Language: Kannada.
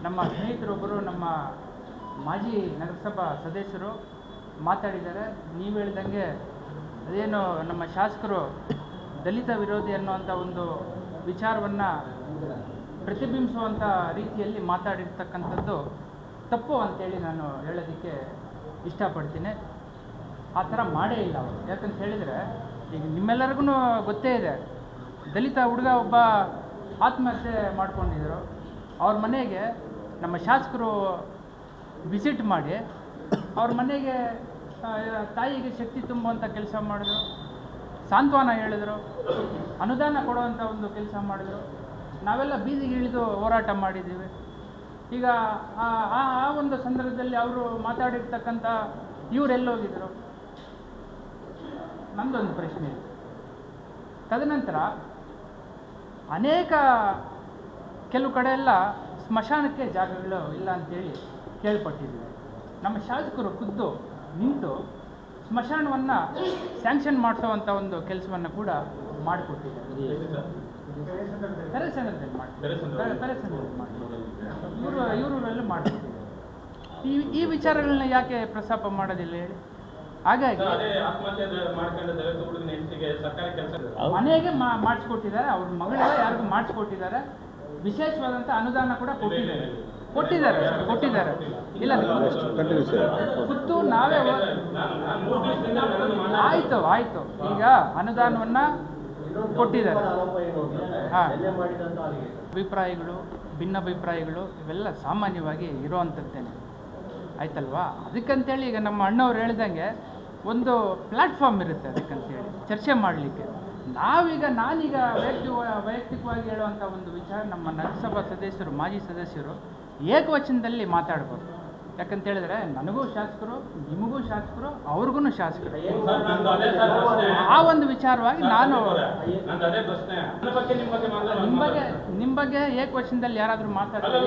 ನಮ್ಮ ಸ್ನೇಹಿತರೊಬ್ಬರು ನಮ್ಮ ಮಾಜಿ ನಗರಸಭಾ ಸದಸ್ಯರು ಮಾತಾಡಿದ್ದಾರೆ. ನೀವು ಹೇಳಿದಂಗೆ ಅದೇನು ನಮ್ಮ ಶಾಸಕರು ದಲಿತ ವಿರೋಧಿ ಅನ್ನುವಂಥ ಒಂದು ವಿಚಾರವನ್ನು ಪ್ರತಿಬಿಂಬಿಸುವಂಥ ರೀತಿಯಲ್ಲಿ ಮಾತಾಡಿರ್ತಕ್ಕಂಥದ್ದು ತಪ್ಪು ಅಂತೇಳಿ ನಾನು ಹೇಳೋದಕ್ಕೆ ಇಷ್ಟಪಡ್ತೀನಿ. ಆ ಥರ ಮಾಡೇ ಇಲ್ಲ ಅವರು. ಯಾಕಂತ ಹೇಳಿದರೆ ಈಗ ನಿಮ್ಮೆಲ್ಲರಿಗೂ ಗೊತ್ತೇ ಇದೆ, ದಲಿತ ಹುಡುಗ ಒಬ್ಬ ಆತ್ಮಹತ್ಯೆ ಮಾಡ್ಕೊಂಡಿದ್ದರು. ಅವ್ರ ಮನೆಗೆ ನಮ್ಮ ಶಾಸಕರು ವಿಸಿಟ್ ಮಾಡಿ ಅವ್ರ ಮನೆಗೆ ತಾಯಿಗೆ ಶಕ್ತಿ ತುಂಬುವಂಥ ಕೆಲಸ ಮಾಡಿದ್ರು, ಸಾಂತ್ವನ ಹೇಳಿದ್ರು, ಅನುದಾನ ಕೊಡುವಂಥ ಒಂದು ಕೆಲಸ ಮಾಡಿದ್ರು. ನಾವೆಲ್ಲ ಬೀದಿಗೆ ಇಳಿದು ಹೋರಾಟ ಮಾಡಿದ್ದೀವಿ. ಈಗ ಆ ಒಂದು ಸಂದರ್ಭದಲ್ಲಿ ಅವರು ಮಾತಾಡಿರ್ತಕ್ಕಂಥ ಇವರೆಲ್ಲೋಗಿದ್ರು, ನಮ್ಮದೊಂದು ಪ್ರಶ್ನೆ ಇದೆ. ತದನಂತರ ಅನೇಕ ಕೆಲವು ಕಡೆ ಎಲ್ಲ ಸ್ಮಶಾನಕ್ಕೆ ಜಾಗಗಳು ಇಲ್ಲ ಅಂತೇಳಿ ಕೇಳ್ಪಟ್ಟಿದ್ದೀವಿ. ನಮ್ಮ ಶಾಸಕರು ಖುದ್ದು ನಿಂತು ಸ್ಮಶಾನವನ್ನು ಸ್ಯಾಂಕ್ಷನ್ ಮಾಡಿಸೋವಂಥ ಒಂದು ಕೆಲಸವನ್ನು ಕೂಡ ಮಾಡಿಕೊಟ್ಟಿದ್ದಾರೆ. ತೆರೆಸಂದ್ರದಲ್ಲಿ ಇವರಲ್ಲೂ ಮಾಡಿಕೊಟ್ಟಿದ್ದಾರೆ. ಈ ವಿಚಾರಗಳನ್ನ ಯಾಕೆ ಪ್ರಸ್ತಾಪ ಮಾಡೋದಿಲ್ಲ ಹೇಳಿ? ಹಾಗಾಗಿ ಮನೆಗೆ ಮಾಡಿಸ್ಕೊಟ್ಟಿದ್ದಾರೆ, ಅವ್ರ ಮಗಳೆಲ್ಲ ಯಾರಿಗೂ ಮಾಡಿಸ್ಕೊಟ್ಟಿದ್ದಾರೆ. ವಿಶೇಷವಾದಂಥ ಅನುದಾನ ಕೂಡ ಕೊಟ್ಟಿದ್ದಾರೆ. ಇಲ್ಲ ಖುದ್ದು ನಾವೇ ಆಯಿತು ಈಗ ಅನುದಾನವನ್ನು ಕೊಟ್ಟಿದ್ದಾರೆ. ಹಾಂ, ಭಿನ್ನಾಭಿಪ್ರಾಯಗಳು ಇವೆಲ್ಲ ಸಾಮಾನ್ಯವಾಗಿ ಇರೋವಂಥದ್ದೇನೆ, ಆಯ್ತಲ್ವಾ? ಅದಕ್ಕಂತೇಳಿ ಈಗ ನಮ್ಮ ಅಣ್ಣವ್ರು ಹೇಳ್ದಂಗೆ ಒಂದು ಪ್ಲ್ಯಾಟ್ಫಾರ್ಮ್ ಇರುತ್ತೆ ಅದಕ್ಕಂತೇಳಿ ಚರ್ಚೆ ಮಾಡಲಿಕ್ಕೆ. ನಾನೀಗ ವೈಯಕ್ತಿಕವಾಗಿ ಹೇಳುವಂಥ ಒಂದು ವಿಚಾರ, ನಮ್ಮ ನಗರಸಭಾ ಸದಸ್ಯರು, ಮಾಜಿ ಸದಸ್ಯರು ಏಕವಚನದಲ್ಲಿ ಮಾತಾಡ್ಬೋದು. ಯಾಕಂತ ಹೇಳಿದ್ರೆ ನನಗೂ ಶಾಸಕರು, ನಿಮಗೂ ಶಾಸಕರು, ಅವ್ರಿಗೂ ಶಾಸಕರು. ಆ ಒಂದು ವಿಚಾರವಾಗಿ ನಾನು ನಿಮ್ಮ ಬಗ್ಗೆ ಏಕವಚನದಲ್ಲಿ ಯಾರಾದರೂ ಮಾತಾಡಿದ್ರೆ